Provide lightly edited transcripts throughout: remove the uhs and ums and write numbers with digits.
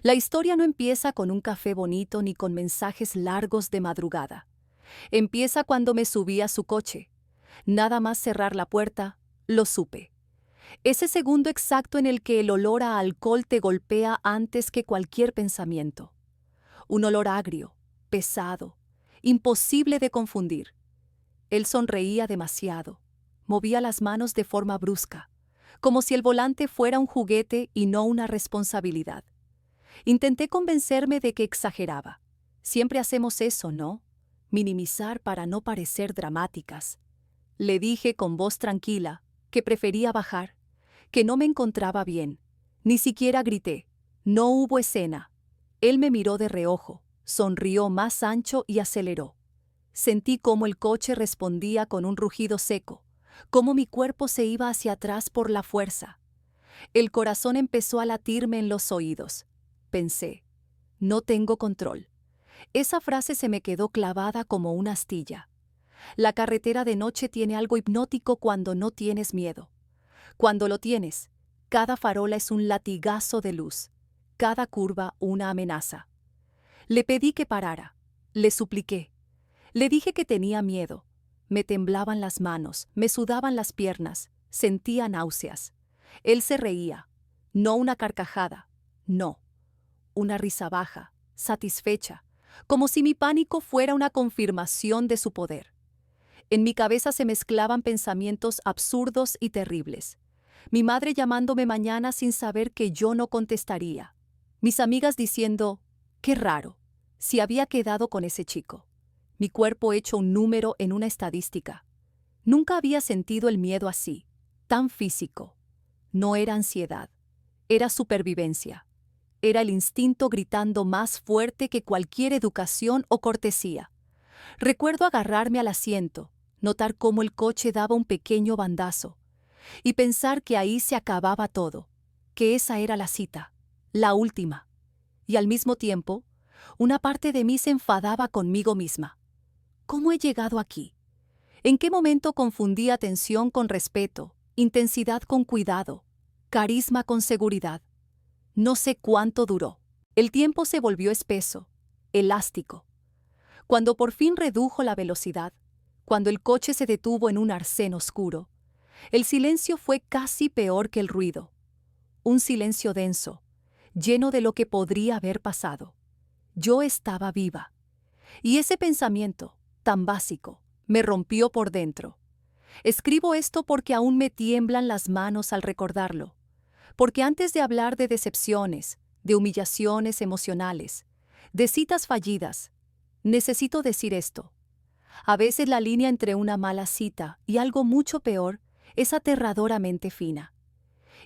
La historia no empieza con un café bonito ni con mensajes largos de madrugada. Empieza cuando me subí a su coche. Nada más cerrar la puerta, lo supe. Ese segundo exacto en el que el olor a alcohol te golpea antes que cualquier pensamiento. Un olor agrio, pesado, imposible de confundir. Él sonreía demasiado. Movía las manos de forma brusca, como si el volante fuera un juguete y no una responsabilidad. Intenté convencerme de que exageraba. Siempre hacemos eso, ¿no? Minimizar para no parecer dramáticas. Le dije con voz tranquila que prefería bajar, que no me encontraba bien. Ni siquiera grité. No hubo escena. Él me miró de reojo, sonrió más ancho y aceleró. Sentí cómo el coche respondía con un rugido seco, cómo mi cuerpo se iba hacia atrás por la fuerza. El corazón empezó a latirme en los oídos. Pensé, no tengo control. Esa frase se me quedó clavada como una astilla. La carretera de noche tiene algo hipnótico cuando no tienes miedo. Cuando lo tienes, cada farola es un latigazo de luz, cada curva una amenaza. Le pedí que parara, le supliqué. Le dije que tenía miedo. Me temblaban las manos, me sudaban las piernas, sentía náuseas. Él se reía. No una carcajada, no. Una risa baja, satisfecha, como si mi pánico fuera una confirmación de su poder. En mi cabeza se mezclaban pensamientos absurdos y terribles. Mi madre llamándome mañana sin saber que yo no contestaría. Mis amigas diciendo, qué raro, si había quedado con ese chico. Mi cuerpo hecho un número en una estadística. Nunca había sentido el miedo así, tan físico. No era ansiedad, era supervivencia. Era el instinto gritando más fuerte que cualquier educación o cortesía. Recuerdo agarrarme al asiento, notar cómo el coche daba un pequeño bandazo, y pensar que ahí se acababa todo, que esa era la cita, la última. Y al mismo tiempo, una parte de mí se enfadaba conmigo misma. ¿Cómo he llegado aquí? ¿En qué momento confundí atención con respeto, intensidad con cuidado, carisma con seguridad? No sé cuánto duró. El tiempo se volvió espeso, elástico. Cuando por fin redujo la velocidad, cuando el coche se detuvo en un arcén oscuro, el silencio fue casi peor que el ruido. Un silencio denso, lleno de lo que podría haber pasado. Yo estaba viva. Y ese pensamiento, tan básico, me rompió por dentro. Escribo esto porque aún me tiemblan las manos al recordarlo. Porque antes de hablar de decepciones, de humillaciones emocionales, de citas fallidas, necesito decir esto. A veces la línea entre una mala cita y algo mucho peor es aterradoramente fina.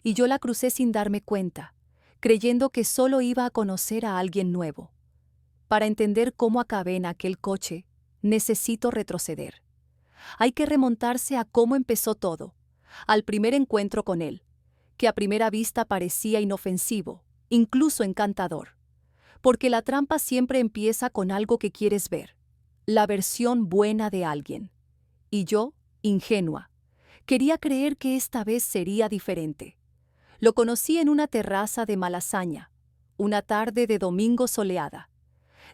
Y yo la crucé sin darme cuenta, creyendo que solo iba a conocer a alguien nuevo. Para entender cómo acabé en aquel coche, necesito retroceder. Hay que remontarse a cómo empezó todo, al primer encuentro con él, que a primera vista parecía inofensivo, incluso encantador. Porque la trampa siempre empieza con algo que quieres ver, la versión buena de alguien. Y yo, ingenua, quería creer que esta vez sería diferente. Lo conocí en una terraza de Malasaña, una tarde de domingo soleada,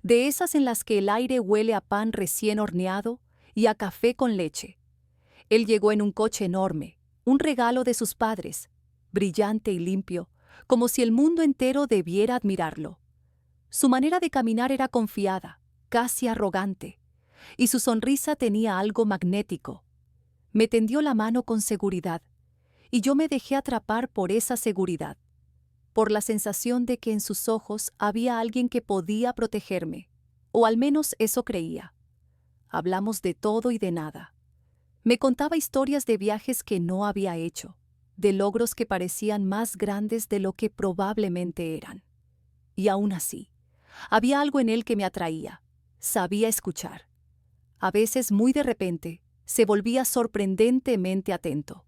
de esas en las que el aire huele a pan recién horneado y a café con leche. Él llegó en un coche enorme, un regalo de sus padres, brillante y limpio, como si el mundo entero debiera admirarlo. Su manera de caminar era confiada, casi arrogante, y su sonrisa tenía algo magnético. Me tendió la mano con seguridad, y yo me dejé atrapar por esa seguridad, por la sensación de que en sus ojos había alguien que podía protegerme, o al menos eso creía. Hablamos de todo y de nada. Me contaba historias de viajes que no había hecho, de logros que parecían más grandes de lo que probablemente eran. Y aún así, había algo en él que me atraía. Sabía escuchar. A veces, muy de repente, se volvía sorprendentemente atento.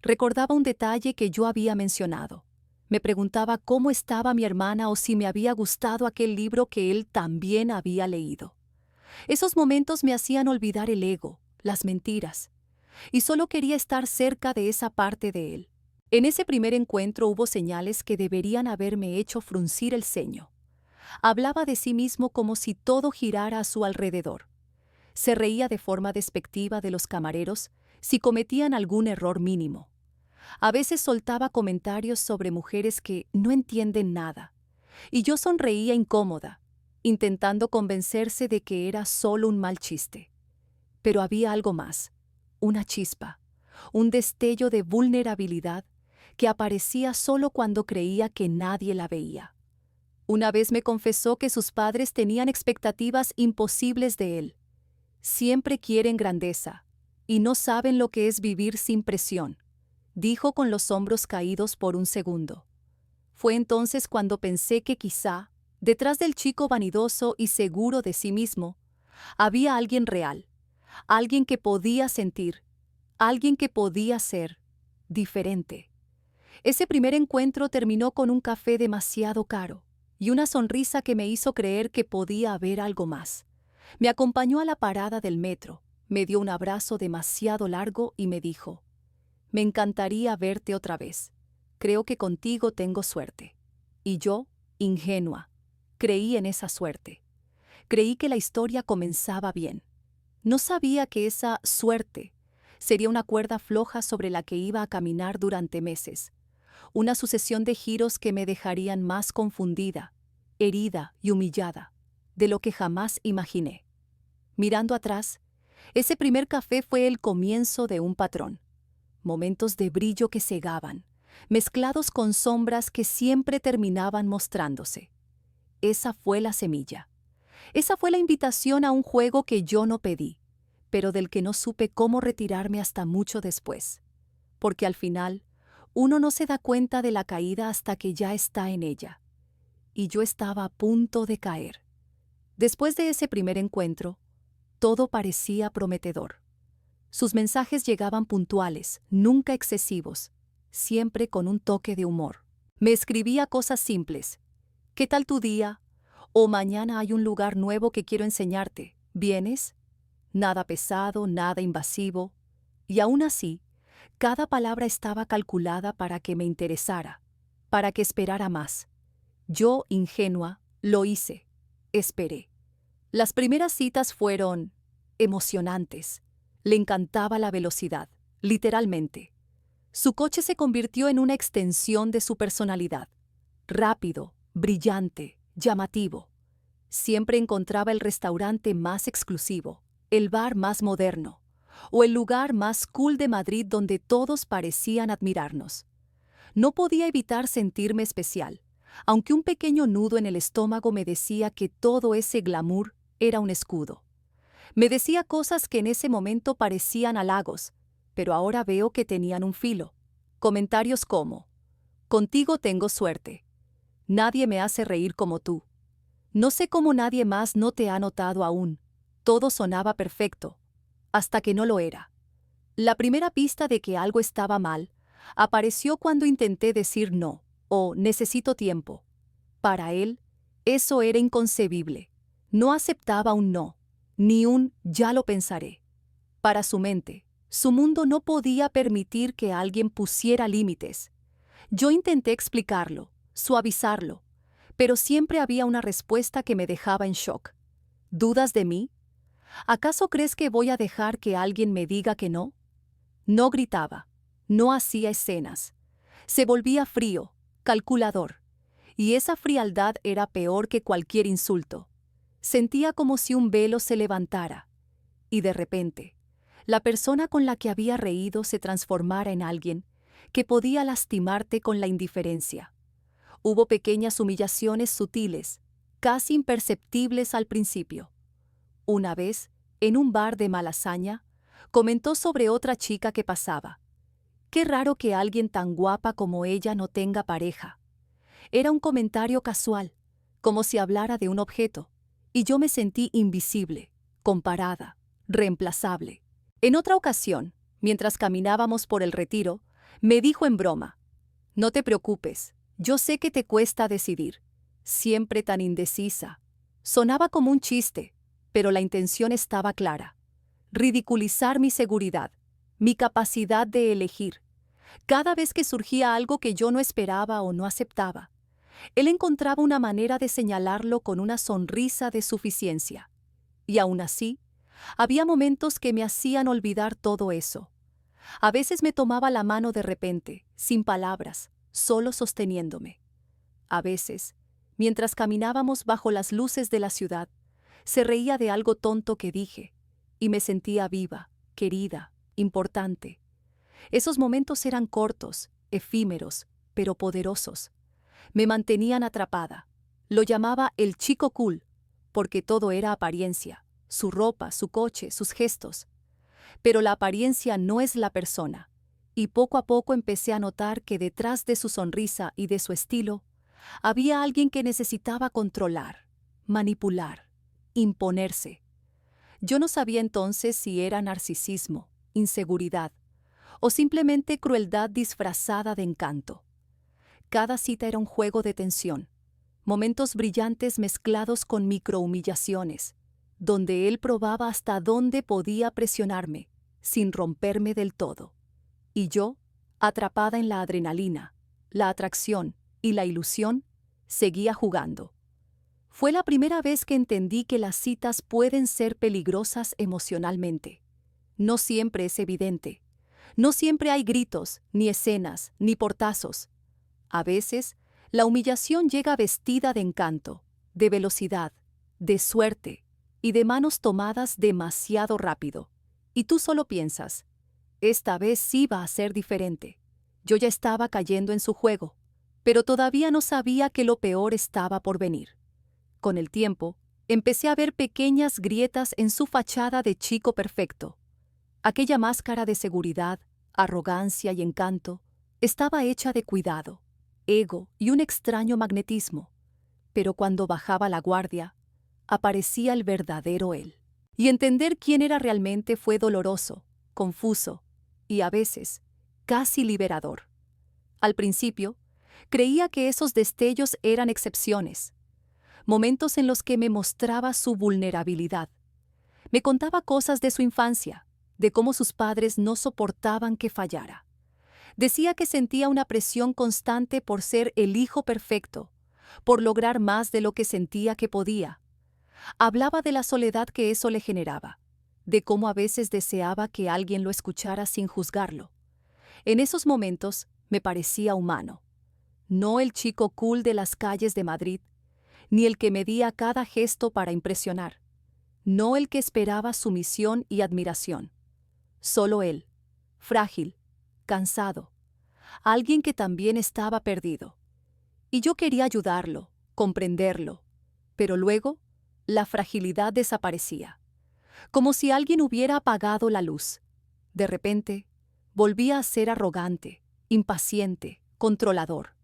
Recordaba un detalle que yo había mencionado. Me preguntaba cómo estaba mi hermana o si me había gustado aquel libro que él también había leído. Esos momentos me hacían olvidar el ego, las mentiras, y solo quería estar cerca de esa parte de él. En ese primer encuentro hubo señales que deberían haberme hecho fruncir el ceño. Hablaba de sí mismo como si todo girara a su alrededor. Se reía de forma despectiva de los camareros si cometían algún error mínimo. A veces soltaba comentarios sobre mujeres que no entienden nada, y yo sonreía incómoda, intentando convencerse de que era solo un mal chiste. Pero había algo más, una chispa, un destello de vulnerabilidad que aparecía solo cuando creía que nadie la veía. Una vez me confesó que sus padres tenían expectativas imposibles de él. Siempre quieren grandeza, y no saben lo que es vivir sin presión, dijo con los hombros caídos por un segundo. Fue entonces cuando pensé que quizá, detrás del chico vanidoso y seguro de sí mismo, había alguien real, alguien que podía sentir, alguien que podía ser diferente. Ese primer encuentro terminó con un café demasiado caro y una sonrisa que me hizo creer que podía haber algo más. Me acompañó a la parada del metro, me dio un abrazo demasiado largo y me dijo: «Me encantaría verte otra vez. Creo que contigo tengo suerte». Y yo, ingenua, creí en esa suerte. Creí que la historia comenzaba bien. No sabía que esa suerte sería una cuerda floja sobre la que iba a caminar durante meses. Una sucesión de giros que me dejarían más confundida, herida y humillada de lo que jamás imaginé. Mirando atrás, ese primer café fue el comienzo de un patrón. Momentos de brillo que cegaban, mezclados con sombras que siempre terminaban mostrándose. Esa fue la semilla. Esa fue la invitación a un juego que yo no pedí, pero del que no supe cómo retirarme hasta mucho después. Porque al final, uno no se da cuenta de la caída hasta que ya está en ella. Y yo estaba a punto de caer. Después de ese primer encuentro, todo parecía prometedor. Sus mensajes llegaban puntuales, nunca excesivos, siempre con un toque de humor. Me escribía cosas simples. «¿Qué tal tu día?» o «Mañana hay un lugar nuevo que quiero enseñarte. ¿Vienes?» Nada pesado, nada invasivo. Y aún así, cada palabra estaba calculada para que me interesara, para que esperara más. Yo, ingenua, lo hice. Esperé. Las primeras citas fueron emocionantes. Le encantaba la velocidad, literalmente. Su coche se convirtió en una extensión de su personalidad. Rápido, brillante, llamativo. Siempre encontraba el restaurante más exclusivo, el bar más moderno, o el lugar más cool de Madrid donde todos parecían admirarnos. No podía evitar sentirme especial, aunque un pequeño nudo en el estómago me decía que todo ese glamour era un escudo. Me decía cosas que en ese momento parecían halagos, pero ahora veo que tenían un filo. Comentarios como: «Contigo tengo suerte. Nadie me hace reír como tú. No sé cómo nadie más no te ha notado aún. Todo sonaba perfecto, hasta que no lo era». La primera pista de que algo estaba mal apareció cuando intenté decir no o necesito tiempo. Para él, eso era inconcebible. No aceptaba un no, ni un ya lo pensaré. Para su mente, su mundo no podía permitir que alguien pusiera límites. Yo intenté explicarlo, suavizarlo, pero siempre había una respuesta que me dejaba en shock. ¿Dudas de mí? ¿Acaso crees que voy a dejar que alguien me diga que no? No gritaba, no hacía escenas. Se volvía frío, calculador, y esa frialdad era peor que cualquier insulto. Sentía como si un velo se levantara, y de repente, la persona con la que había reído se transformara en alguien que podía lastimarte con la indiferencia. Hubo pequeñas humillaciones sutiles, casi imperceptibles al principio. Una vez, en un bar de Malasaña, comentó sobre otra chica que pasaba. «Qué raro que alguien tan guapa como ella no tenga pareja». Era un comentario casual, como si hablara de un objeto, y yo me sentí invisible, comparada, reemplazable. En otra ocasión, mientras caminábamos por el Retiro, me dijo en broma: «No te preocupes, yo sé que te cuesta decidir. Siempre tan indecisa». Sonaba como un chiste, pero la intención estaba clara. Ridiculizar mi seguridad, mi capacidad de elegir, Cada vez que surgía algo que yo no esperaba o no aceptaba, él encontraba una manera de señalarlo con una sonrisa de suficiencia. Y aún así, había momentos que me hacían olvidar todo eso. A veces me tomaba la mano de repente, sin palabras, solo sosteniéndome. A veces, mientras caminábamos bajo las luces de la ciudad, se reía de algo tonto que dije, y me sentía viva, querida, importante. Esos momentos eran cortos, efímeros, pero poderosos. Me mantenían atrapada. Lo llamaba el chico cool, porque todo era apariencia, su ropa, su coche, sus gestos. Pero la apariencia no es la persona, y poco a poco empecé a notar que detrás de su sonrisa y de su estilo, había alguien que necesitaba controlar, manipular, imponerse. Yo no sabía entonces si era narcisismo, inseguridad, o simplemente crueldad disfrazada de encanto. Cada cita era un juego de tensión, momentos brillantes mezclados con microhumillaciones, donde él probaba hasta dónde podía presionarme, sin romperme del todo. Y yo, atrapada en la adrenalina, la atracción y la ilusión, seguía jugando. Fue la primera vez que entendí que las citas pueden ser peligrosas emocionalmente. No siempre es evidente. No siempre hay gritos, ni escenas, ni portazos. A veces, la humillación llega vestida de encanto, de velocidad, de suerte y de manos tomadas demasiado rápido. Y tú solo piensas, esta vez sí va a ser diferente. Yo ya estaba cayendo en su juego, pero todavía no sabía que lo peor estaba por venir. Con el tiempo, empecé a ver pequeñas grietas en su fachada de chico perfecto. Aquella máscara de seguridad, arrogancia y encanto estaba hecha de cuidado, ego y un extraño magnetismo, pero cuando bajaba la guardia, aparecía el verdadero él. Y entender quién era realmente fue doloroso, confuso y a veces casi liberador. Al principio, creía que esos destellos eran excepciones, momentos en los que me mostraba su vulnerabilidad. Me contaba cosas de su infancia, de cómo sus padres no soportaban que fallara. Decía que sentía una presión constante por ser el hijo perfecto, por lograr más de lo que sentía que podía. Hablaba de la soledad que eso le generaba, de cómo a veces deseaba que alguien lo escuchara sin juzgarlo. En esos momentos me parecía humano, no el chico cool de las calles de Madrid, ni el que medía cada gesto para impresionar, no el que esperaba sumisión y admiración. Solo él, frágil, cansado, alguien que también estaba perdido. Y yo quería ayudarlo, comprenderlo, pero luego la fragilidad desaparecía, como si alguien hubiera apagado la luz. De repente, volvía a ser arrogante, impaciente, controlador.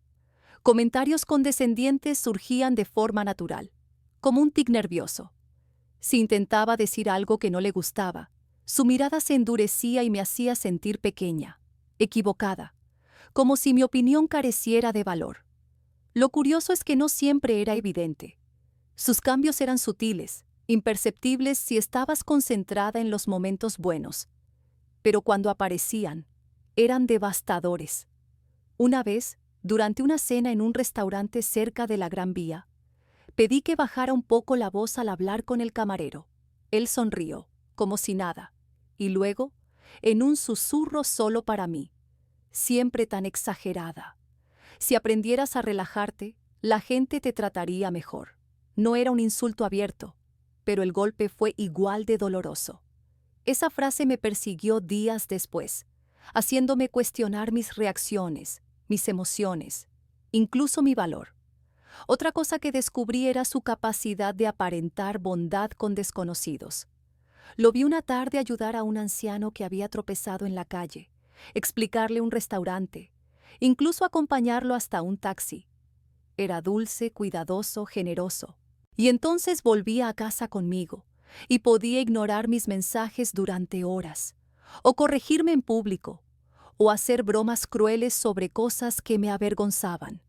Comentarios condescendientes surgían de forma natural, como un tic nervioso. Si intentaba decir algo que no le gustaba, su mirada se endurecía y me hacía sentir pequeña, equivocada, como si mi opinión careciera de valor. Lo curioso es que no siempre era evidente. Sus cambios eran sutiles, imperceptibles si estabas concentrada en los momentos buenos, pero cuando aparecían, eran devastadores. Una vez, durante una cena en un restaurante cerca de la Gran Vía, pedí que bajara un poco la voz al hablar con el camarero. Él sonrió, como si nada, y luego, en un susurro solo para mí, siempre tan exagerada. Si aprendieras a relajarte, la gente te trataría mejor. No era un insulto abierto, pero el golpe fue igual de doloroso. Esa frase me persiguió días después, haciéndome cuestionar mis reacciones, mis emociones, incluso mi valor. Otra cosa que descubrí era su capacidad de aparentar bondad con desconocidos. Lo vi una tarde ayudar a un anciano que había tropezado en la calle, explicarle un restaurante, incluso acompañarlo hasta un taxi. Era dulce, cuidadoso, generoso. Y entonces volvía a casa conmigo, y podía ignorar mis mensajes durante horas, o corregirme en público, o hacer bromas crueles sobre cosas que me avergonzaban.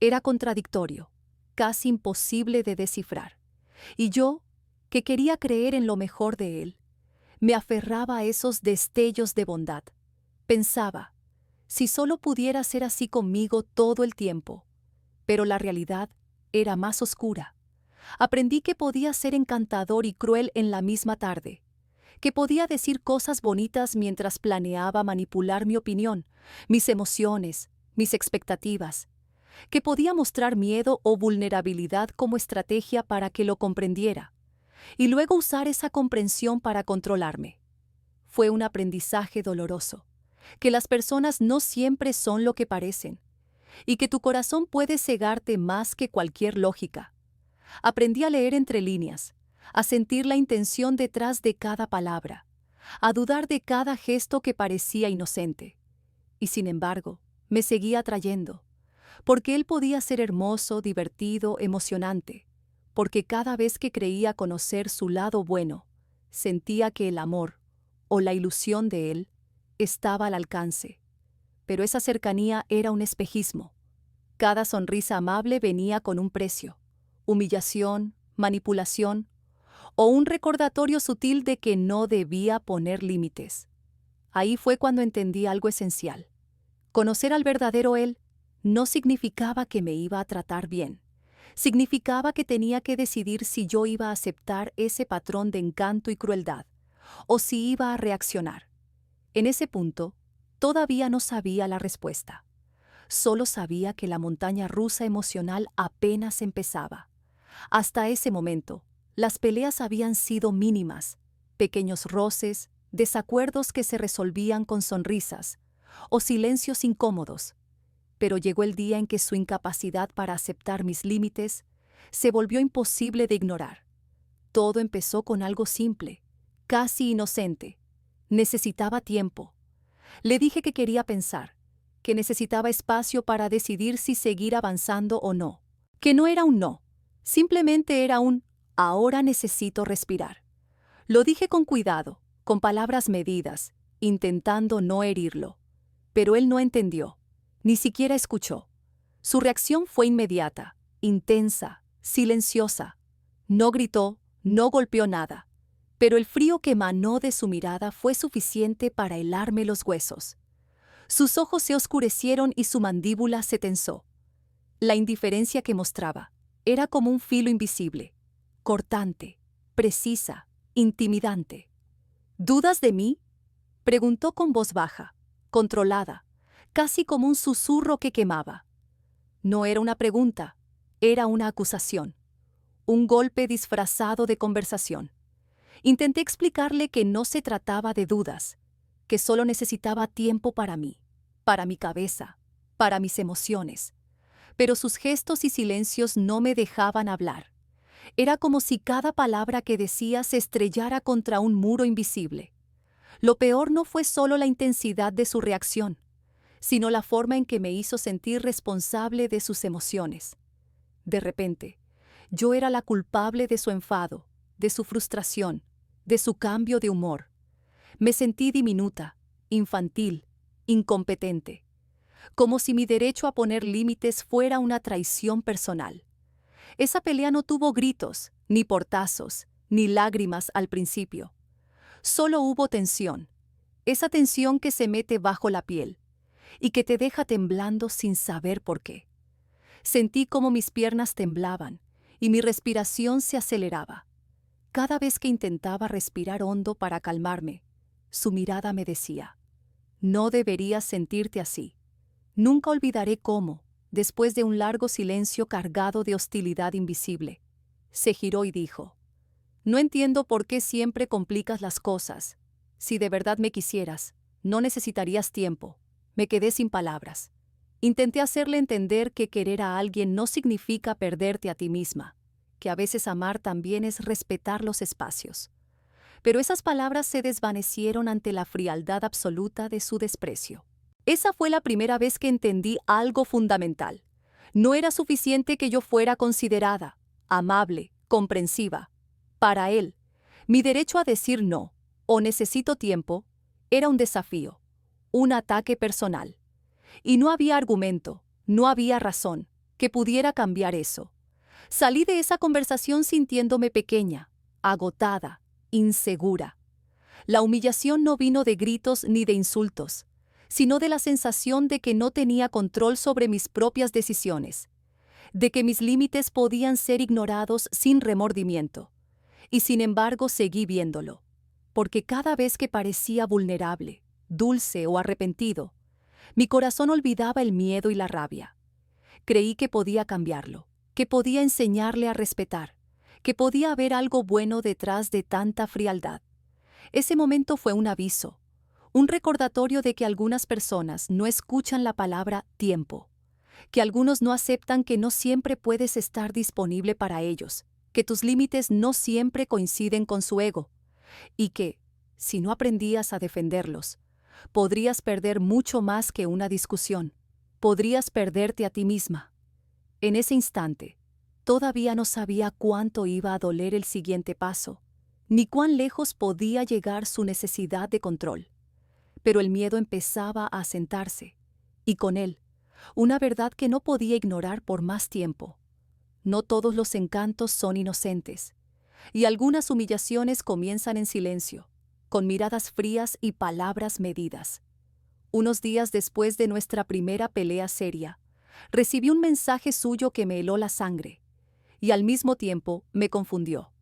Era contradictorio, casi imposible de descifrar. Y yo, que quería creer en lo mejor de él, me aferraba a esos destellos de bondad. Pensaba, Si solo pudiera ser así conmigo todo el tiempo. Pero la realidad era más oscura. Aprendí que podía ser encantador y cruel en la misma tarde, que podía decir cosas bonitas mientras planeaba manipular mi opinión, mis emociones, mis expectativas, que podía mostrar miedo o vulnerabilidad como estrategia para que lo comprendiera, y luego usar esa comprensión para controlarme. Fue un aprendizaje doloroso, que las personas no siempre son lo que parecen, y que tu corazón puede cegarte más que cualquier lógica. Aprendí a leer entre líneas, a sentir la intención detrás de cada palabra, a dudar de cada gesto que parecía inocente. Y sin embargo, me seguía atrayendo, porque él podía ser hermoso, divertido, emocionante, porque cada vez que creía conocer su lado bueno, sentía que el amor, o la ilusión de él, estaba al alcance. Pero esa cercanía era un espejismo. Cada sonrisa amable venía con un precio: humillación, manipulación, o un recordatorio sutil de que no debía poner límites. Ahí fue cuando entendí algo esencial. Conocer al verdadero él no significaba que me iba a tratar bien. Significaba que tenía que decidir si yo iba a aceptar ese patrón de encanto y crueldad, o si iba a reaccionar. En ese punto, todavía no sabía la respuesta. Solo sabía que la montaña rusa emocional apenas empezaba. Hasta ese momento, las peleas habían sido mínimas, pequeños roces, desacuerdos que se resolvían con sonrisas, o silencios incómodos. Pero llegó el día en que su incapacidad para aceptar mis límites se volvió imposible de ignorar. Todo empezó con algo simple, casi inocente. Necesitaba tiempo. Le dije que quería pensar, que necesitaba espacio para decidir si seguir avanzando o no, que no era un no, simplemente era un ahora necesito respirar. Lo dije con cuidado, con palabras medidas, intentando no herirlo. Pero él no entendió, ni siquiera escuchó. Su reacción fue inmediata, intensa, silenciosa. No gritó, no golpeó nada, pero el frío que emanó de su mirada fue suficiente para helarme los huesos. Sus ojos se oscurecieron y su mandíbula se tensó. La indiferencia que mostraba era como un filo invisible, cortante, precisa, intimidante. ¿Dudas de mí?, preguntó con voz baja, controlada, casi como un susurro que quemaba. No era una pregunta, era una acusación, un golpe disfrazado de conversación. Intenté explicarle que no se trataba de dudas, que solo necesitaba tiempo para mí, para mi cabeza, para mis emociones. Pero sus gestos y silencios no me dejaban hablar. Era como si cada palabra que decía se estrellara contra un muro invisible. Lo peor no fue solo la intensidad de su reacción, sino la forma en que me hizo sentir responsable de sus emociones. De repente, yo era la culpable de su enfado, de su frustración, de su cambio de humor. Me sentí diminuta, infantil, incompetente, como si mi derecho a poner límites fuera una traición personal. Esa pelea no tuvo gritos, ni portazos, ni lágrimas al principio. Solo hubo tensión, esa tensión que se mete bajo la piel y que te deja temblando sin saber por qué. Sentí como mis piernas temblaban y mi respiración se aceleraba. Cada vez que intentaba respirar hondo para calmarme, su mirada me decía: no deberías sentirte así. Nunca olvidaré cómo, después de un largo silencio cargado de hostilidad invisible, se giró y dijo: no entiendo por qué siempre complicas las cosas. Si de verdad me quisieras, no necesitarías tiempo. Me quedé sin palabras. Intenté hacerle entender que querer a alguien no significa perderte a ti misma, que a veces amar también es respetar los espacios. Pero esas palabras se desvanecieron ante la frialdad absoluta de su desprecio. Esa fue la primera vez que entendí algo fundamental. No era suficiente que yo fuera considerada, amable, comprensiva. Para él, mi derecho a decir no, o necesito tiempo, era un desafío, un ataque personal. Y no había argumento, no había razón que pudiera cambiar eso. Salí de esa conversación sintiéndome pequeña, agotada, insegura. La humillación no vino de gritos ni de insultos, sino de la sensación de que no tenía control sobre mis propias decisiones, de que mis límites podían ser ignorados sin remordimiento. Y sin embargo seguí viéndolo, porque cada vez que parecía vulnerable, dulce o arrepentido, mi corazón olvidaba el miedo y la rabia. Creí que podía cambiarlo, que podía enseñarle a respetar, que podía haber algo bueno detrás de tanta frialdad. Ese momento fue un aviso, un recordatorio de que algunas personas no escuchan la palabra tiempo, que algunos no aceptan que no siempre puedes estar disponible para ellos, que tus límites no siempre coinciden con su ego, y que, si no aprendías a defenderlos, podrías perder mucho más que una discusión. Podrías perderte a ti misma. En ese instante, todavía no sabía cuánto iba a doler el siguiente paso, ni cuán lejos podía llegar su necesidad de control. Pero el miedo empezaba a asentarse, y con él, una verdad que no podía ignorar por más tiempo. No todos los encantos son inocentes, y algunas humillaciones comienzan en silencio, con miradas frías y palabras medidas. Unos días después de nuestra primera pelea seria, recibí un mensaje suyo que me heló la sangre, y al mismo tiempo me confundió.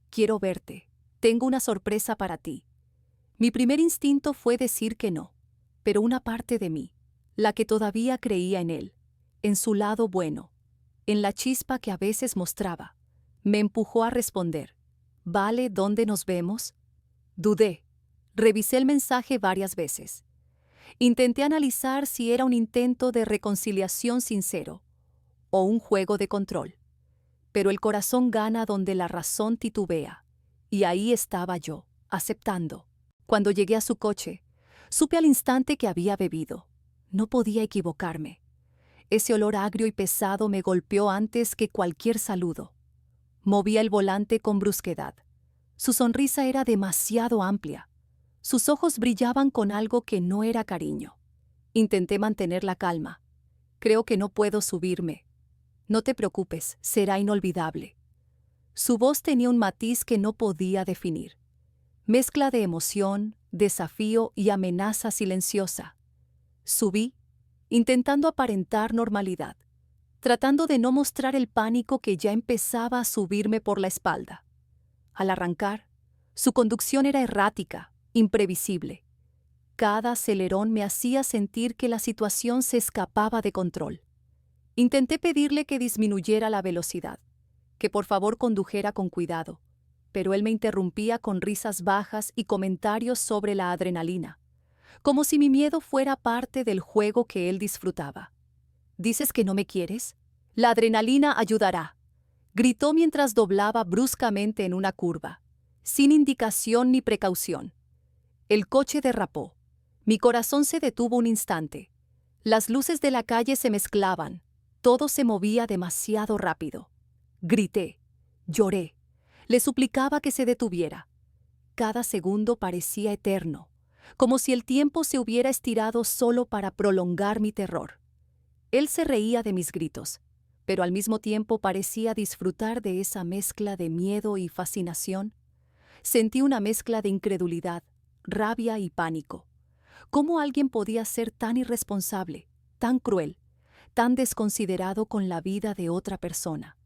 Quiero verte, tengo una sorpresa para ti. Mi primer instinto fue decir que no, pero una parte de mí, la que todavía creía en él, en su lado bueno, en la chispa que a veces mostraba, me empujó a responder. ¿Vale, dónde nos vemos? Dudé. Revisé el mensaje varias veces. Intenté analizar si era un intento de reconciliación sincero o un juego de control. Pero el corazón gana donde la razón titubea, y ahí estaba yo, aceptando. Cuando llegué a su coche, supe al instante que había bebido. No podía equivocarme. Ese olor agrio y pesado me golpeó antes que cualquier saludo. Movía el volante con brusquedad. Su sonrisa era demasiado amplia. Sus ojos brillaban con algo que no era cariño. Intenté mantener la calma. Creo que no puedo subirme. No te preocupes, será inolvidable. Su voz tenía un matiz que no podía definir. Mezcla de emoción, desafío y amenaza silenciosa. Subí, intentando aparentar normalidad, tratando de no mostrar el pánico que ya empezaba a subirme por la espalda. Al arrancar, su conducción era errática, imprevisible. Cada acelerón me hacía sentir que la situación se escapaba de control. Intenté pedirle que disminuyera la velocidad, que por favor condujera con cuidado, pero él me interrumpía con risas bajas y comentarios sobre la adrenalina, como si mi miedo fuera parte del juego que él disfrutaba. ¿Dices que no me quieres? La adrenalina ayudará, gritó mientras doblaba bruscamente en una curva, sin indicación ni precaución. El coche derrapó. Mi corazón se detuvo un instante. Las luces de la calle se mezclaban. Todo se movía demasiado rápido. Grité, lloré, le suplicaba que se detuviera. Cada segundo parecía eterno, como si el tiempo se hubiera estirado solo para prolongar mi terror. Él se reía de mis gritos, pero al mismo tiempo parecía disfrutar de esa mezcla de miedo y fascinación. Sentí una mezcla de incredulidad, rabia y pánico. ¿Cómo alguien podía ser tan irresponsable, tan cruel, tan desconsiderado con la vida de otra persona?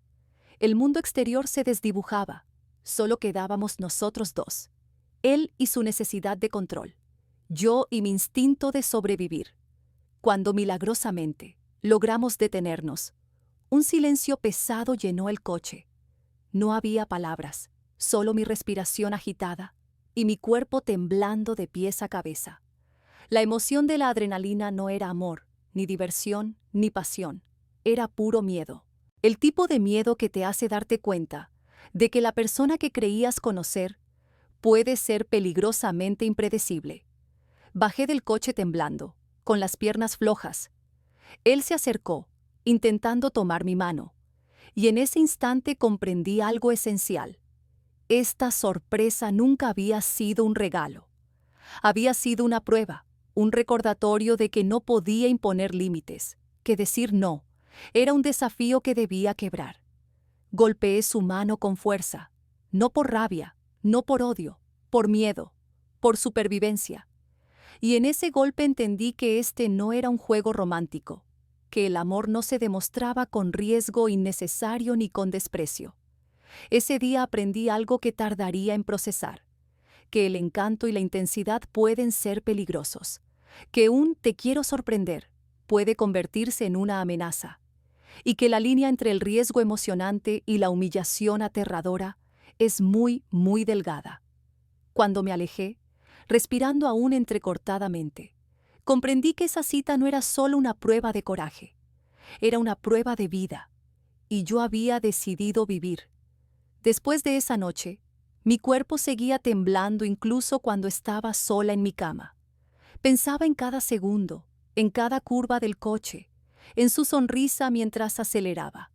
El mundo exterior se desdibujaba, solo quedábamos nosotros dos, él y su necesidad de control, yo y mi instinto de sobrevivir. Cuando milagrosamente logramos detenernos, un silencio pesado llenó el coche. No había palabras, solo mi respiración agitada y mi cuerpo temblando de pies a cabeza. La emoción de la adrenalina no era amor, ni diversión, ni pasión. Era puro miedo. El tipo de miedo que te hace darte cuenta de que la persona que creías conocer puede ser peligrosamente impredecible. Bajé del coche temblando, con las piernas flojas. Él se acercó, intentando tomar mi mano, y en ese instante comprendí algo esencial. Esta sorpresa nunca había sido un regalo. Había sido una prueba, un recordatorio de que no podía imponer límites, que decir no era un desafío que debía quebrar. Golpeé su mano con fuerza, no por rabia, no por odio, por miedo, por supervivencia. Y en ese golpe entendí que este no era un juego romántico, que el amor no se demostraba con riesgo innecesario ni con desprecio. Ese día aprendí algo que tardaría en procesar, que el encanto y la intensidad pueden ser peligrosos, que un te quiero sorprender puede convertirse en una amenaza, y que la línea entre el riesgo emocionante y la humillación aterradora es muy, muy delgada. Cuando me alejé, respirando aún entrecortadamente, comprendí que esa cita no era solo una prueba de coraje, era una prueba de vida, y yo había decidido vivir. Después de esa noche, mi cuerpo seguía temblando incluso cuando estaba sola en mi cama. Pensaba en cada segundo, en cada curva del coche, en su sonrisa mientras aceleraba.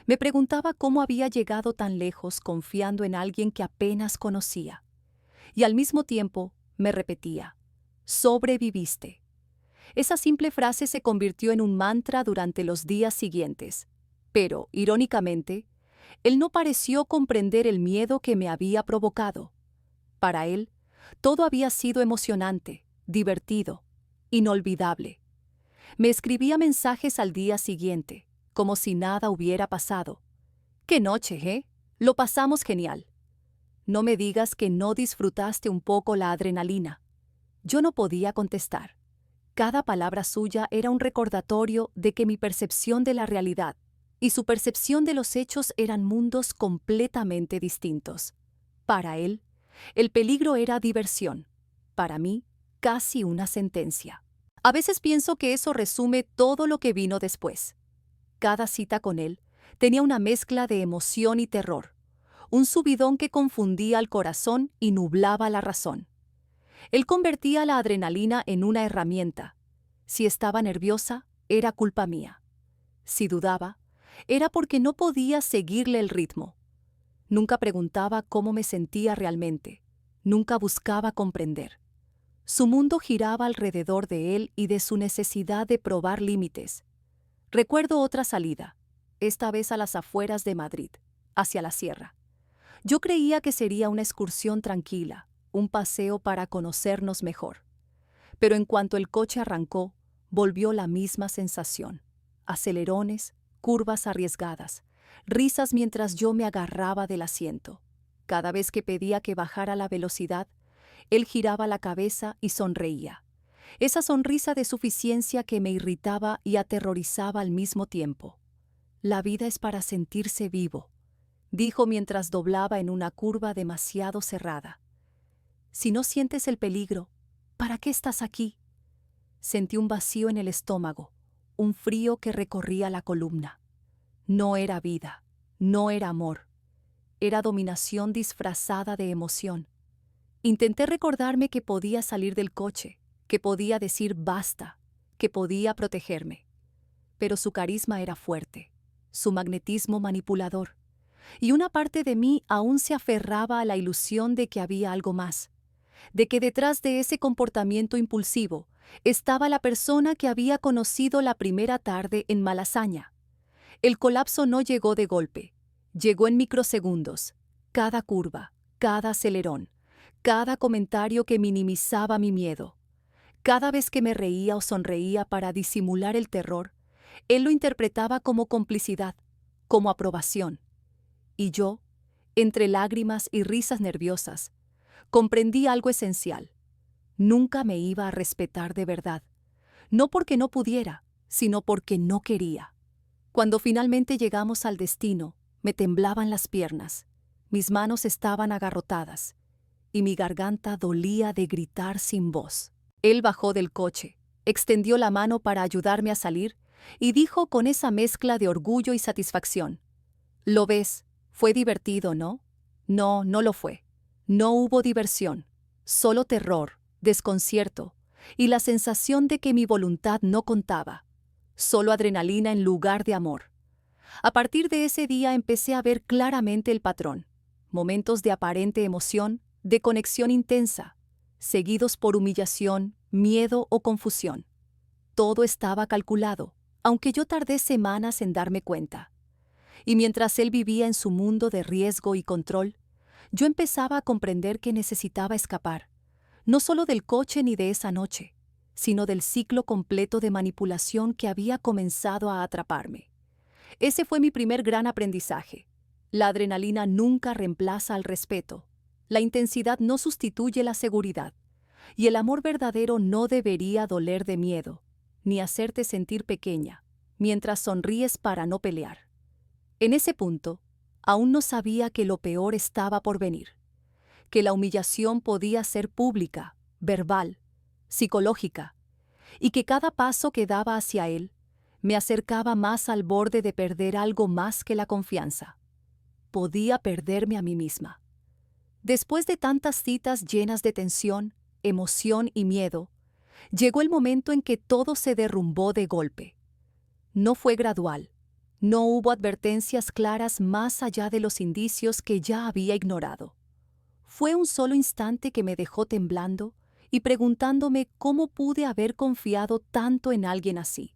Me preguntaba cómo había llegado tan lejos confiando en alguien que apenas conocía. Y al mismo tiempo me repetía, sobreviviste. Esa simple frase se convirtió en un mantra durante los días siguientes. Pero, irónicamente, él no pareció comprender el miedo que me había provocado. Para él, todo había sido emocionante, divertido, inolvidable. Me escribía mensajes al día siguiente, como si nada hubiera pasado. ¡Qué noche, eh! Lo pasamos genial. No me digas que no disfrutaste un poco la adrenalina. Yo no podía contestar. Cada palabra suya era un recordatorio de que mi percepción de la realidad y su percepción de los hechos eran mundos completamente distintos. Para él, el peligro era diversión. Para mí, casi una sentencia. A veces pienso que eso resume todo lo que vino después. Cada cita con él tenía una mezcla de emoción y terror, un subidón que confundía al corazón y nublaba la razón. Él convertía la adrenalina en una herramienta. Si estaba nerviosa, era culpa mía. Si dudaba, era porque no podía seguirle el ritmo. Nunca preguntaba cómo me sentía realmente. Nunca buscaba comprender. Su mundo giraba alrededor de él y de su necesidad de probar límites. Recuerdo otra salida, esta vez a las afueras de Madrid, hacia la sierra. Yo creía que sería una excursión tranquila, un paseo para conocernos mejor. Pero en cuanto el coche arrancó, volvió la misma sensación. Acelerones, curvas arriesgadas, risas mientras yo me agarraba del asiento. Cada vez que pedía que bajara la velocidad, él giraba la cabeza y sonreía. Esa sonrisa de suficiencia que me irritaba y aterrorizaba al mismo tiempo. La vida es para sentirse vivo, dijo mientras doblaba en una curva demasiado cerrada. Si no sientes el peligro, ¿para qué estás aquí? Sentí un vacío en el estómago, un frío que recorría la columna. No era vida, no era amor, era dominación disfrazada de emoción. Intenté recordarme que podía salir del coche, que podía decir basta, que podía protegerme. Pero su carisma era fuerte, su magnetismo manipulador, y una parte de mí aún se aferraba a la ilusión de que había algo más, de que detrás de ese comportamiento impulsivo estaba la persona que había conocido la primera tarde en Malasaña. El colapso no llegó de golpe, llegó en microsegundos, cada curva, cada acelerón, cada comentario que minimizaba mi miedo. Cada vez que me reía o sonreía para disimular el terror, él lo interpretaba como complicidad, como aprobación. Y yo, entre lágrimas y risas nerviosas, comprendí algo esencial. Nunca me iba a respetar de verdad, no porque no pudiera, sino porque no quería. Cuando finalmente llegamos al destino, me temblaban las piernas, mis manos estaban agarrotadas, y mi garganta dolía de gritar sin voz. Él bajó del coche, extendió la mano para ayudarme a salir, y dijo con esa mezcla de orgullo y satisfacción: «Lo ves, fue divertido, ¿no?» No, no lo fue. No hubo diversión, solo terror, desconcierto, y la sensación de que mi voluntad no contaba. Solo adrenalina en lugar de amor. A partir de ese día empecé a ver claramente el patrón. Momentos de aparente emoción, de conexión intensa, seguidos por humillación, miedo o confusión. Todo estaba calculado, aunque yo tardé semanas en darme cuenta. Y mientras él vivía en su mundo de riesgo y control, yo empezaba a comprender que necesitaba escapar, no solo del coche ni de esa noche, sino del ciclo completo de manipulación que había comenzado a atraparme. Ese fue mi primer gran aprendizaje. La adrenalina nunca reemplaza al respeto. La intensidad no sustituye la seguridad. Y el amor verdadero no debería doler de miedo, ni hacerte sentir pequeña, mientras sonríes para no pelear. En ese punto, aún no sabía que lo peor estaba por venir, que la humillación podía ser pública, verbal, psicológica, y que cada paso que daba hacia él me acercaba más al borde de perder algo más que la confianza. Podía perderme a mí misma. Después de tantas citas llenas de tensión, emoción y miedo, llegó el momento en que todo se derrumbó de golpe. No fue gradual. No hubo advertencias claras más allá de los indicios que ya había ignorado. Fue un solo instante que me dejó temblando y preguntándome cómo pude haber confiado tanto en alguien así.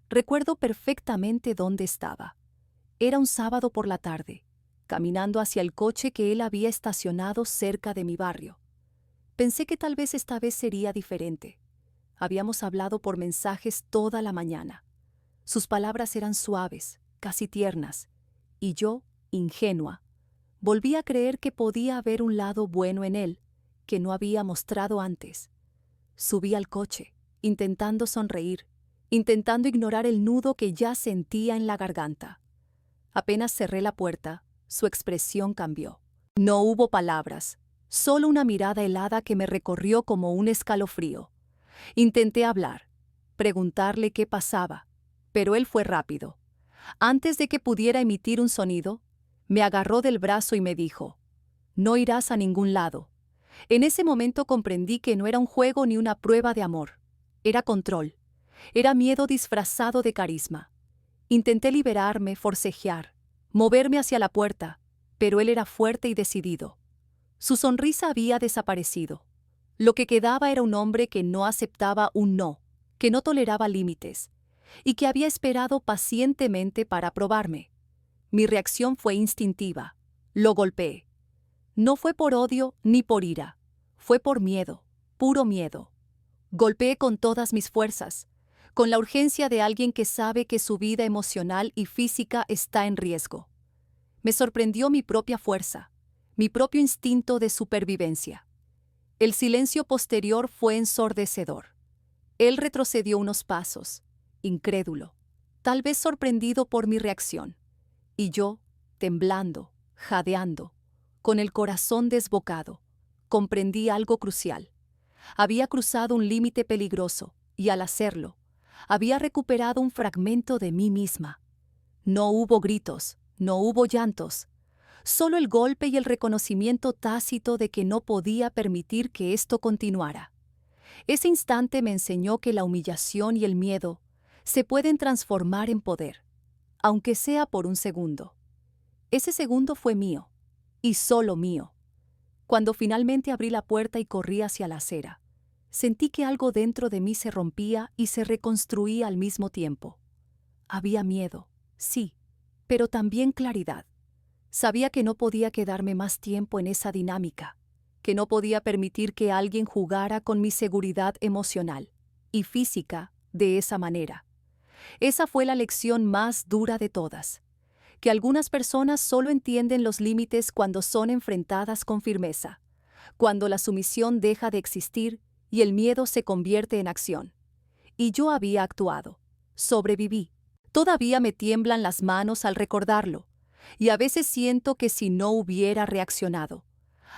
Recuerdo perfectamente dónde estaba. Era un sábado por la tarde, caminando hacia el coche que él había estacionado cerca de mi barrio. Pensé que tal vez esta vez sería diferente. Habíamos hablado por mensajes toda la mañana. Sus palabras eran suaves, casi tiernas, y yo, ingenua, volví a creer que podía haber un lado bueno en él, que no había mostrado antes. Subí al coche, intentando sonreír, intentando ignorar el nudo que ya sentía en la garganta. Apenas cerré la puerta, su expresión cambió. No hubo palabras, solo una mirada helada que me recorrió como un escalofrío. Intenté hablar, preguntarle qué pasaba, pero él fue rápido. Antes de que pudiera emitir un sonido, me agarró del brazo y me dijo: «No irás a ningún lado». En ese momento comprendí que no era un juego ni una prueba de amor. Era control. Era miedo disfrazado de carisma. Intenté liberarme, forcejear, moverme hacia la puerta, pero él era fuerte y decidido. Su sonrisa había desaparecido. Lo que quedaba era un hombre que no aceptaba un no, que no toleraba límites, y que había esperado pacientemente para probarme. Mi reacción fue instintiva. Lo golpeé. No fue por odio ni por ira. Fue por miedo, puro miedo. Golpeé con todas mis fuerzas, con la urgencia de alguien que sabe que su vida emocional y física está en riesgo. Me sorprendió mi propia fuerza, mi propio instinto de supervivencia. El silencio posterior fue ensordecedor. Él retrocedió unos pasos, incrédulo, tal vez sorprendido por mi reacción, y yo, temblando, jadeando, con el corazón desbocado, comprendí algo crucial. Había cruzado un límite peligroso, y al hacerlo, había recuperado un fragmento de mí misma. No hubo gritos, no hubo llantos, solo el golpe y el reconocimiento tácito de que no podía permitir que esto continuara. Ese instante me enseñó que la humillación y el miedo se pueden transformar en poder, aunque sea por un segundo. Ese segundo fue mío, y solo mío. Cuando finalmente abrí la puerta y corrí hacia la acera, sentí que algo dentro de mí se rompía y se reconstruía al mismo tiempo. Había miedo, sí, pero también claridad. Sabía que no podía quedarme más tiempo en esa dinámica, que no podía permitir que alguien jugara con mi seguridad emocional y física de esa manera. Esa fue la lección más dura de todas, que algunas personas solo entienden los límites cuando son enfrentadas con firmeza, cuando la sumisión deja de existir y el miedo se convierte en acción. Y yo había actuado. Sobreviví. Todavía me tiemblan las manos al recordarlo, y a veces siento que si no hubiera reaccionado,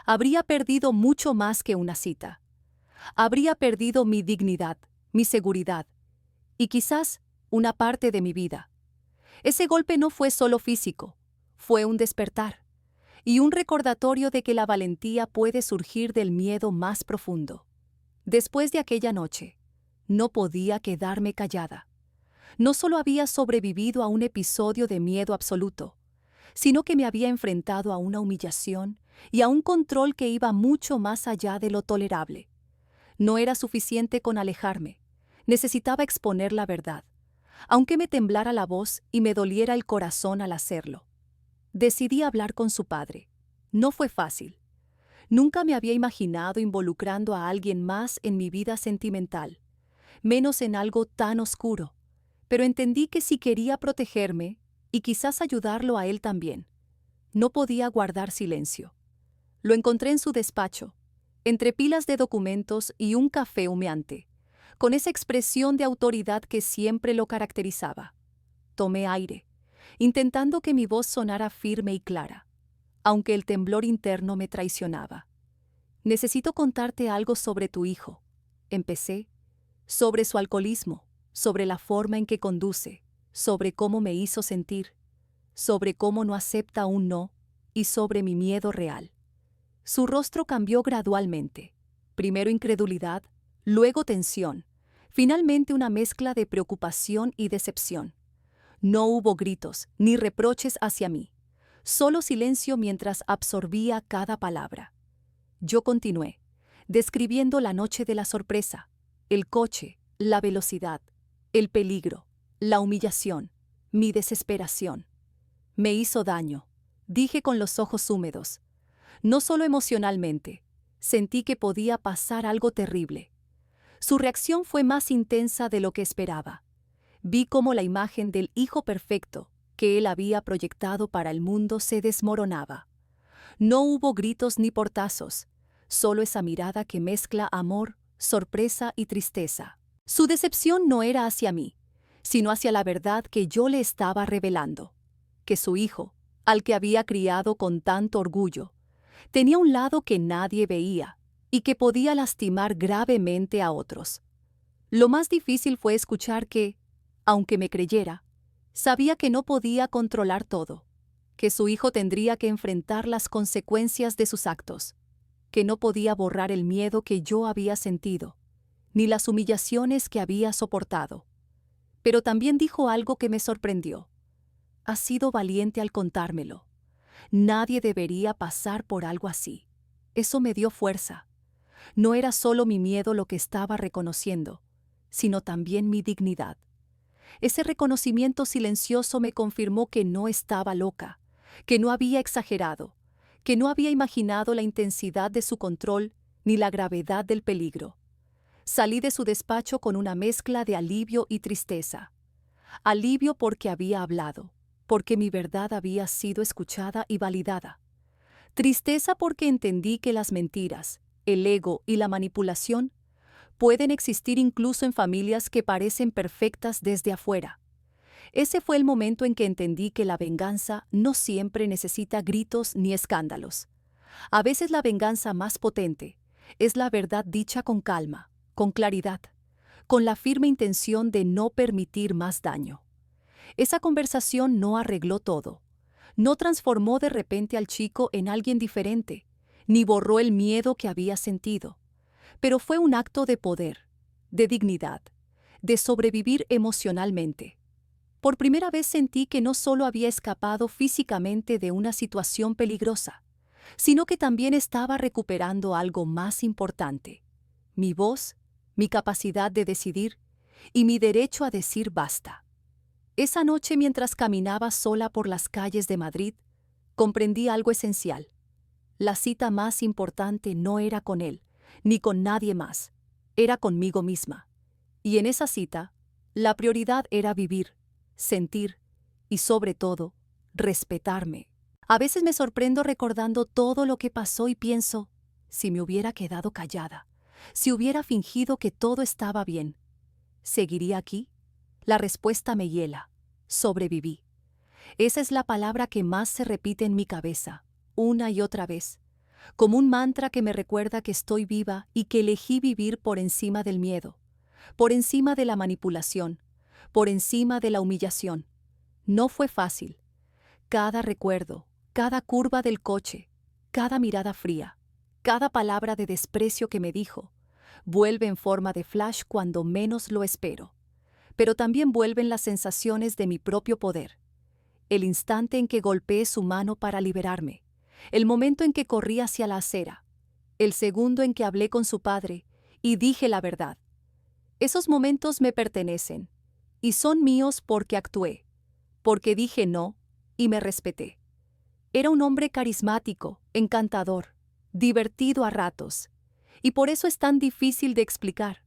habría perdido mucho más que una cita. Habría perdido mi dignidad, mi seguridad, y quizás una parte de mi vida. Ese golpe no fue solo físico, fue un despertar, y un recordatorio de que la valentía puede surgir del miedo más profundo. Después de aquella noche, no podía quedarme callada. No solo había sobrevivido a un episodio de miedo absoluto, sino que me había enfrentado a una humillación y a un control que iba mucho más allá de lo tolerable. No era suficiente con alejarme, necesitaba exponer la verdad, aunque me temblara la voz y me doliera el corazón al hacerlo. Decidí hablar con su padre. No fue fácil. Nunca me había imaginado involucrando a alguien más en mi vida sentimental, menos en algo tan oscuro, pero entendí que si quería protegerme y quizás ayudarlo a él también, no podía guardar silencio. Lo encontré en su despacho, entre pilas de documentos y un café humeante, con esa expresión de autoridad que siempre lo caracterizaba. Tomé aire, intentando que mi voz sonara firme y clara, aunque el temblor interno me traicionaba. Necesito contarte algo sobre tu hijo. Empecé, sobre su alcoholismo, sobre la forma en que conduce, sobre cómo me hizo sentir, sobre cómo no acepta un no y sobre mi miedo real. Su rostro cambió gradualmente. Primero incredulidad, luego tensión, finalmente una mezcla de preocupación y decepción. No hubo gritos ni reproches hacia mí, solo silencio mientras absorbía cada palabra. Yo continué, describiendo la noche de la sorpresa, el coche, la velocidad, el peligro, la humillación, mi desesperación. Me hizo daño, dije con los ojos húmedos. No solo emocionalmente, sentí que podía pasar algo terrible. Su reacción fue más intensa de lo que esperaba. Vi cómo la imagen del hijo perfecto que él había proyectado para el mundo se desmoronaba. No hubo gritos ni portazos, solo esa mirada que mezcla amor, sorpresa y tristeza. Su decepción no era hacia mí, sino hacia la verdad que yo le estaba revelando, que su hijo, al que había criado con tanto orgullo, tenía un lado que nadie veía y que podía lastimar gravemente a otros. Lo más difícil fue escuchar que, aunque me creyera, sabía que no podía controlar todo, que su hijo tendría que enfrentar las consecuencias de sus actos, que no podía borrar el miedo que yo había sentido, ni las humillaciones que había soportado. Pero también dijo algo que me sorprendió. Has sido valiente al contármelo. Nadie debería pasar por algo así. Eso me dio fuerza. No era solo mi miedo lo que estaba reconociendo, sino también mi dignidad. Ese reconocimiento silencioso me confirmó que no estaba loca, que no había exagerado, que no había imaginado la intensidad de su control ni la gravedad del peligro. Salí de su despacho con una mezcla de alivio y tristeza. Alivio porque había hablado, porque mi verdad había sido escuchada y validada. Tristeza porque entendí que las mentiras, el ego y la manipulación pueden existir incluso en familias que parecen perfectas desde afuera. Ese fue el momento en que entendí que la venganza no siempre necesita gritos ni escándalos. A veces la venganza más potente es la verdad dicha con calma, con claridad, con la firme intención de no permitir más daño. Esa conversación no arregló todo. No transformó de repente al chico en alguien diferente, ni borró el miedo que había sentido. Pero fue un acto de poder, de dignidad, de sobrevivir emocionalmente. Por primera vez sentí que no solo había escapado físicamente de una situación peligrosa, sino que también estaba recuperando algo más importante: mi voz, mi capacidad de decidir y mi derecho a decir basta. Esa noche, mientras caminaba sola por las calles de Madrid, comprendí algo esencial. La cita más importante no era con él, ni con nadie más, era conmigo misma. Y en esa cita, la prioridad era vivir, sentir y, sobre todo, respetarme. A veces me sorprendo recordando todo lo que pasó y pienso, si me hubiera quedado callada, si hubiera fingido que todo estaba bien, ¿seguiría aquí? La respuesta me hiela. Sobreviví. Esa es la palabra que más se repite en mi cabeza, una y otra vez, como un mantra que me recuerda que estoy viva y que elegí vivir por encima del miedo, por encima de la manipulación, por encima de la humillación. No fue fácil. Cada recuerdo, cada curva del coche, cada mirada fría, cada palabra de desprecio que me dijo, vuelve en forma de flash cuando menos lo espero. Pero también vuelven las sensaciones de mi propio poder. El instante en que golpeé su mano para liberarme, el momento en que corrí hacia la acera, el segundo en que hablé con su padre y dije la verdad. Esos momentos me pertenecen y son míos porque actué, porque dije no y me respeté. Era un hombre carismático, encantador, divertido a ratos, y por eso es tan difícil de explicar.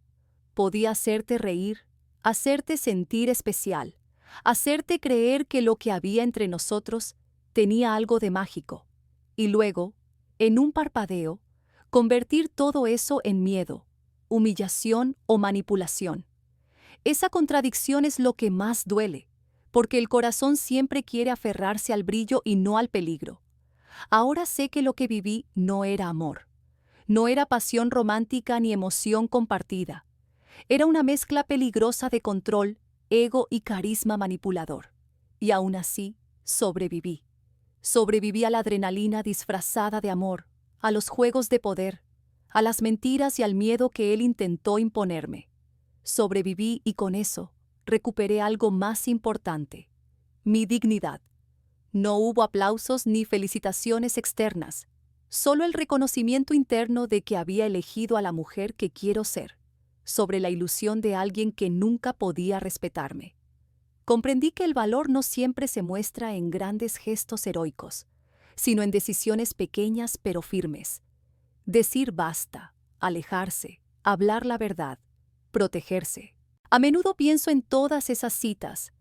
Podía hacerte reír, hacerte sentir especial, hacerte creer que lo que había entre nosotros tenía algo de mágico, y luego, en un parpadeo, convertir todo eso en miedo, humillación o manipulación. Esa contradicción es lo que más duele, porque el corazón siempre quiere aferrarse al brillo y no al peligro. Ahora sé que lo que viví no era amor, no era pasión romántica ni emoción compartida. Era una mezcla peligrosa de control, ego y carisma manipulador. Y aún así, sobreviví. Sobreviví a la adrenalina disfrazada de amor, a los juegos de poder, a las mentiras y al miedo que él intentó imponerme. Sobreviví y con eso recuperé algo más importante: mi dignidad. No hubo aplausos ni felicitaciones externas, solo el reconocimiento interno de que había elegido a la mujer que quiero ser, sobre la ilusión de alguien que nunca podía respetarme. Comprendí que el valor no siempre se muestra en grandes gestos heroicos, sino en decisiones pequeñas pero firmes. Decir basta, alejarse, hablar la verdad, protegerse. A menudo pienso en todas esas citas,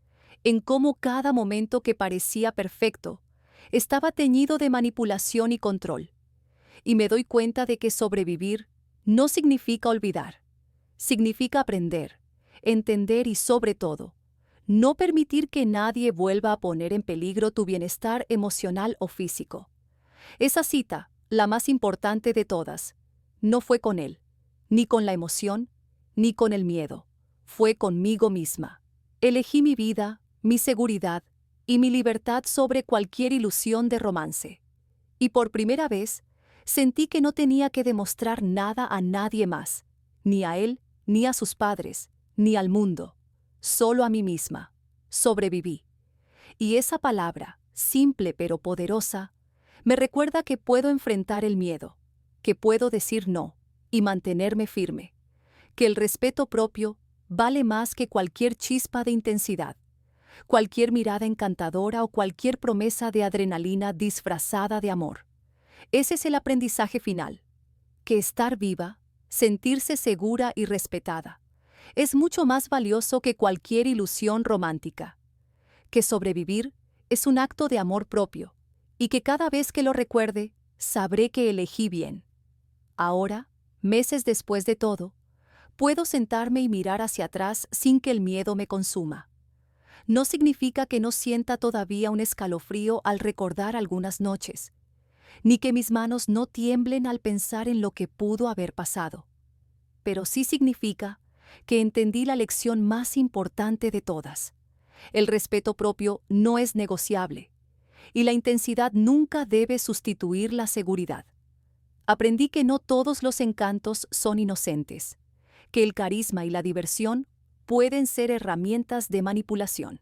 en cómo cada momento que parecía perfecto estaba teñido de manipulación y control, y me doy cuenta de que sobrevivir no significa olvidar, significa aprender, entender y, sobre todo, no permitir que nadie vuelva a poner en peligro tu bienestar emocional o físico. Esa cita, la más importante de todas, no fue con él, ni con la emoción, ni con el miedo. Fue conmigo misma. Elegí mi vida, mi seguridad y mi libertad sobre cualquier ilusión de romance. Y por primera vez, sentí que no tenía que demostrar nada a nadie más, ni a él, ni a sus padres, ni al mundo, solo a mí misma. Sobreviví. Y esa palabra, simple pero poderosa, me recuerda que puedo enfrentar el miedo, que puedo decir no y mantenerme firme, que el respeto propio vale más que cualquier chispa de intensidad, cualquier mirada encantadora o cualquier promesa de adrenalina disfrazada de amor. Ese es el aprendizaje final, que estar viva, sentirse segura y respetada, es mucho más valioso que cualquier ilusión romántica, que sobrevivir es un acto de amor propio, y que cada vez que lo recuerde, sabré que elegí bien. Ahora, meses después de todo, puedo sentarme y mirar hacia atrás sin que el miedo me consuma. No significa que no sienta todavía un escalofrío al recordar algunas noches, ni que mis manos no tiemblen al pensar en lo que pudo haber pasado. Pero sí significa que entendí la lección más importante de todas. El respeto propio no es negociable, y la intensidad nunca debe sustituir la seguridad. Aprendí que no todos los encantos son inocentes, que el carisma y la diversión pueden ser herramientas de manipulación,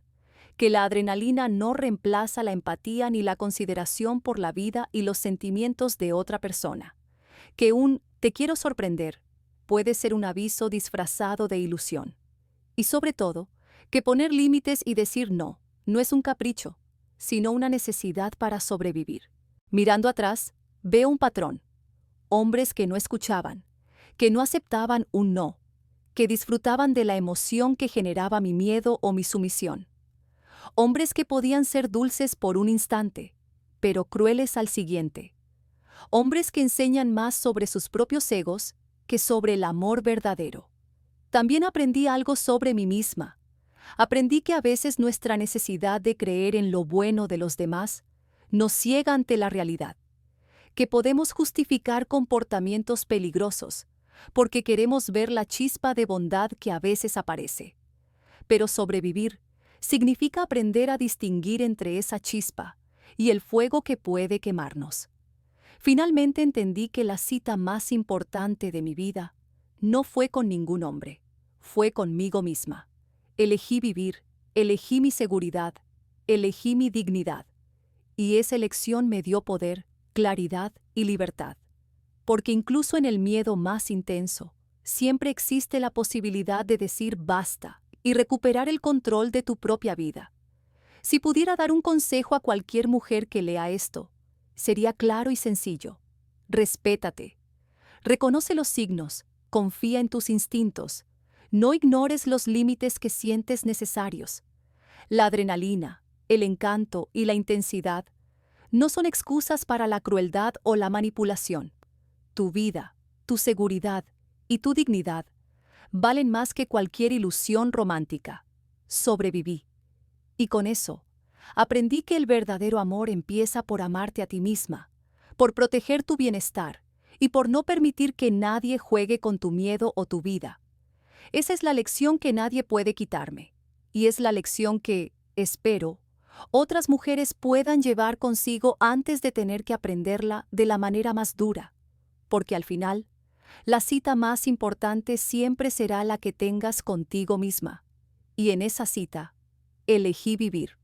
que la adrenalina no reemplaza la empatía ni la consideración por la vida y los sentimientos de otra persona, que un "te quiero sorprender" puede ser un aviso disfrazado de ilusión. Y sobre todo, que poner límites y decir no es un capricho, sino una necesidad para sobrevivir. Mirando atrás, veo un patrón: hombres que no escuchaban, que no aceptaban un no, que disfrutaban de la emoción que generaba mi miedo o mi sumisión. Hombres que podían ser dulces por un instante, pero crueles al siguiente. Hombres que enseñan más sobre sus propios egos que sobre el amor verdadero. También aprendí algo sobre mí misma. Aprendí que a veces nuestra necesidad de creer en lo bueno de los demás nos ciega ante la realidad, que podemos justificar comportamientos peligrosos porque queremos ver la chispa de bondad que a veces aparece. Pero sobrevivir significa aprender a distinguir entre esa chispa y el fuego que puede quemarnos. Finalmente entendí que la cita más importante de mi vida no fue con ningún hombre, fue conmigo misma. Elegí vivir, elegí mi seguridad, elegí mi dignidad, y esa elección me dio poder, claridad y libertad. Porque incluso en el miedo más intenso, siempre existe la posibilidad de decir basta y recuperar el control de tu propia vida. Si pudiera dar un consejo a cualquier mujer que lea esto, sería claro y sencillo: Respétate. Reconoce los signos, confía en tus instintos. No ignores los límites que sientes necesarios. La adrenalina, el encanto y la intensidad no son excusas para la crueldad o la manipulación. Tu vida, tu seguridad y tu dignidad valen más que cualquier ilusión romántica. Sobreviví. Y con eso, aprendí que el verdadero amor empieza por amarte a ti misma, por proteger tu bienestar y por no permitir que nadie juegue con tu miedo o tu vida. Esa es la lección que nadie puede quitarme. Y es la lección que, espero, otras mujeres puedan llevar consigo antes de tener que aprenderla de la manera más dura. Porque al final, la cita más importante siempre será la que tengas contigo misma. Y en esa cita, elegí vivir.